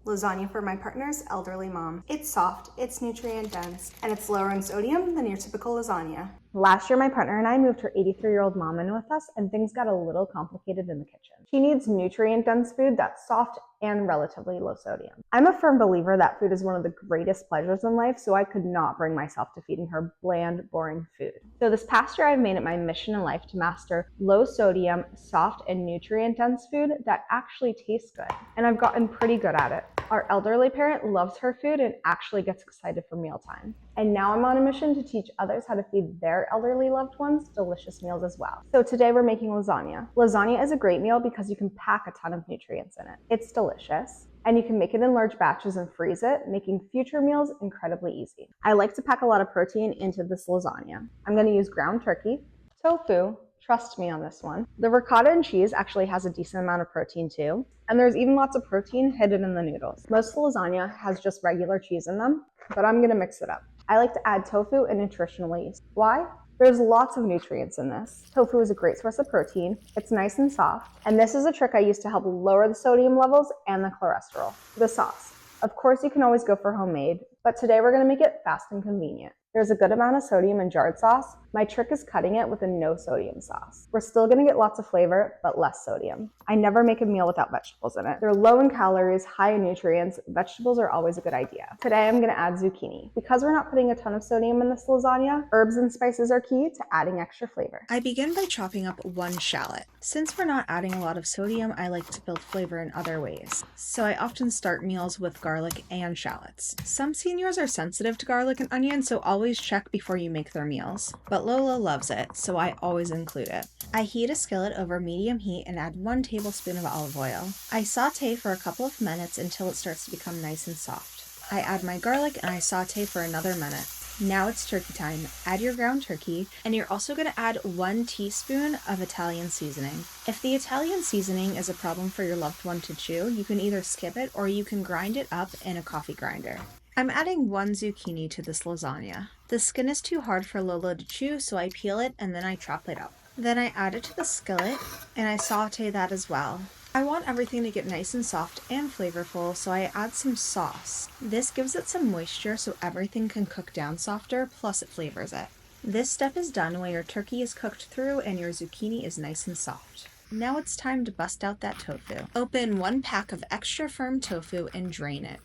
lasagna for my partner's elderly mom. It's soft, it's nutrient dense, and it's lower in sodium than your typical lasagna. Last year, my partner and I moved her 83-year-old mom in with us, and things got a little complicated in the kitchen. She needs nutrient-dense food that's soft and relatively low sodium. I'm a firm believer that food is one of the greatest pleasures in life, so I could not bring myself to feeding her bland, boring food. So this past year, I've made it my mission in life to master low sodium, soft, and nutrient-dense food that actually tastes good. And I've gotten pretty good at it. Our elderly parent loves her food and actually gets excited for mealtime. And now I'm on a mission to teach others how to feed their elderly loved ones delicious meals as well. So today we're making lasagna. Lasagna is a great meal because you can pack a ton of nutrients in it. It's delicious, and you can make it in large batches and freeze it, making future meals incredibly easy. I like to pack a lot of protein into this lasagna. I'm going to use ground turkey, tofu, trust me on this one. The ricotta and cheese actually has a decent amount of protein too, and there's even lots of protein hidden in the noodles. Most of the lasagna has just regular cheese in them, but I'm going to mix it up. I like to add tofu and nutritional yeast. Why? There's lots of nutrients in this. Tofu is a great source of protein, it's nice and soft, and this is a trick I use to help lower the sodium levels and the cholesterol. The sauce. Of course, you can always go for homemade, but today we're going to make it fast and convenient. There's a good amount of sodium in jarred sauce. My trick is cutting it with a no sodium sauce. We're still going to get lots of flavor, but less sodium. I never make a meal without vegetables in it. They're low in calories, high in nutrients. Vegetables are always a good idea. Today I'm going to add zucchini. Because we're not putting a ton of sodium in this lasagna, herbs and spices are key to adding extra flavor. I begin by chopping up one shallot. Since we're not adding a lot of sodium, I like to build flavor in other ways. So I often start meals with garlic and shallots. Some seniors are sensitive to garlic and onion, so always check before you make their meals. But Lola loves it, so I always include it. I heat a skillet over medium heat and add 1 tablespoon of olive oil. I saute for a couple of minutes until it starts to become nice and soft. I add my garlic and I saute for another minute. Now it's turkey time. Add your ground turkey, and you're also going to add 1 teaspoon of Italian seasoning. If the Italian seasoning is a problem for your loved one to chew, you can either skip it or you can grind it up in a coffee grinder. I'm adding 1 zucchini to this lasagna. The skin is too hard for Lola to chew, so I peel it and then I chop it up. Then I add it to the skillet and I saute that as well. I want everything to get nice and soft and flavorful, so I add some sauce. This gives it some moisture so everything can cook down softer, plus it flavors it. This step is done when your turkey is cooked through and your zucchini is nice and soft. Now it's time to bust out that tofu. Open 1 pack of extra firm tofu and drain it.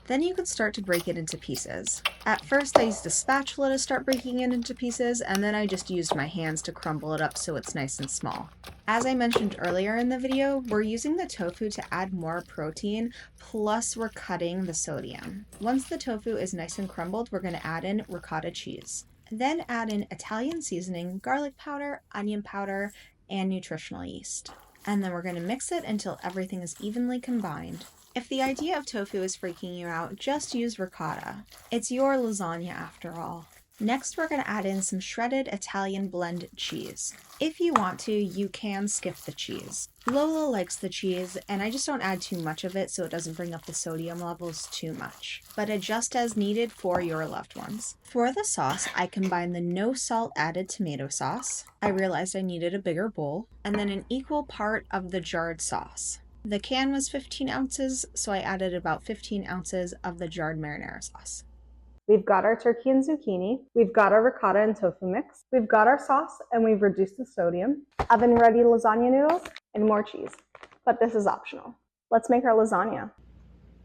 Then you can start to break it into pieces. At first I used a spatula to start breaking it into pieces, and then I just used my hands to crumble it up so it's nice and small. As I mentioned earlier in the video, we're using the tofu to add more protein, plus we're cutting the sodium. Once the tofu is nice and crumbled, we're going to add in ricotta cheese. Then add in Italian seasoning, garlic powder, onion powder, and nutritional yeast. And then we're going to mix it until everything is evenly combined. If the idea of tofu is freaking you out, just use ricotta. It's your lasagna after all. Next, we're going to add in some shredded Italian blend cheese. If you want to, you can skip the cheese. Lola likes the cheese, and I just don't add too much of it so it doesn't bring up the sodium levels too much. But adjust as needed for your loved ones. For the sauce, I combine the no salt added tomato sauce. I realized I needed a bigger bowl, and then an equal part of the jarred sauce. The can was 15 ounces, so I added about 15 ounces of the jarred marinara sauce. We've got our turkey and zucchini, we've got our ricotta and tofu mix, we've got our sauce, and we've reduced the sodium, oven-ready lasagna noodles, and more cheese. But this is optional. Let's make our lasagna.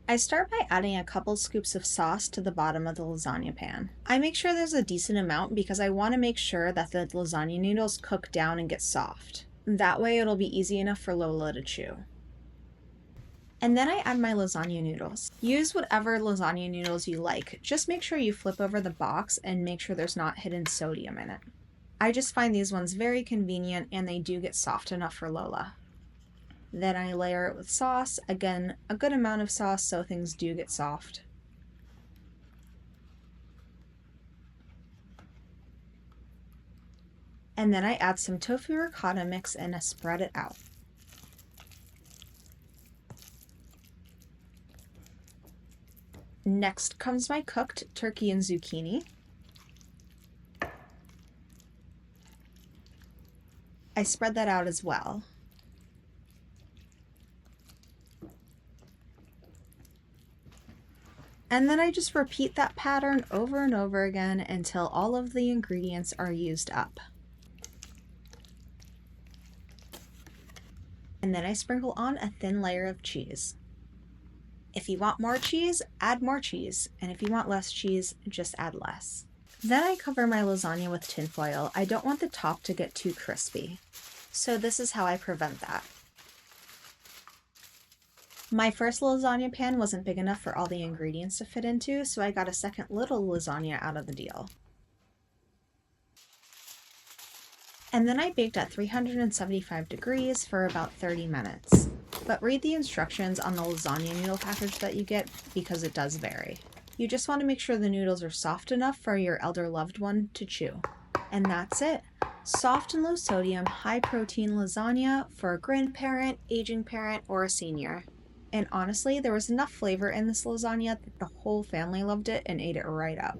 I start by adding a couple scoops of sauce to the bottom of the lasagna pan. I make sure there's a decent amount because I want to make sure that the lasagna noodles cook down and get soft. That way it'll be easy enough for Lola to chew. And then I add my lasagna noodles. Use whatever lasagna noodles you like. Just make sure you flip over the box and make sure there's not hidden sodium in it. I just find these ones very convenient and they do get soft enough for Lola. Then I layer it with sauce. Again, a good amount of sauce so things do get soft. And then I add some tofu ricotta mix and I spread it out. Next comes my cooked turkey and zucchini. I spread that out as well. And then I just repeat that pattern over and over again until all of the ingredients are used up. And then I sprinkle on a thin layer of cheese. If you want more cheese, add more cheese, and if you want less cheese, just add less. Then I cover my lasagna with tinfoil. I don't want the top to get too crispy, so this is how I prevent that. My first lasagna pan wasn't big enough for all the ingredients to fit into, so I got a second little lasagna out of the deal. And then I baked at 375 degrees for about 30 minutes. But read the instructions on the lasagna noodle package that you get because it does vary. You just want to make sure the noodles are soft enough for your elder loved one to chew. And that's it. Soft and low sodium, high protein lasagna for a grandparent, aging parent, or a senior. And honestly, there was enough flavor in this lasagna that the whole family loved it and ate it right up.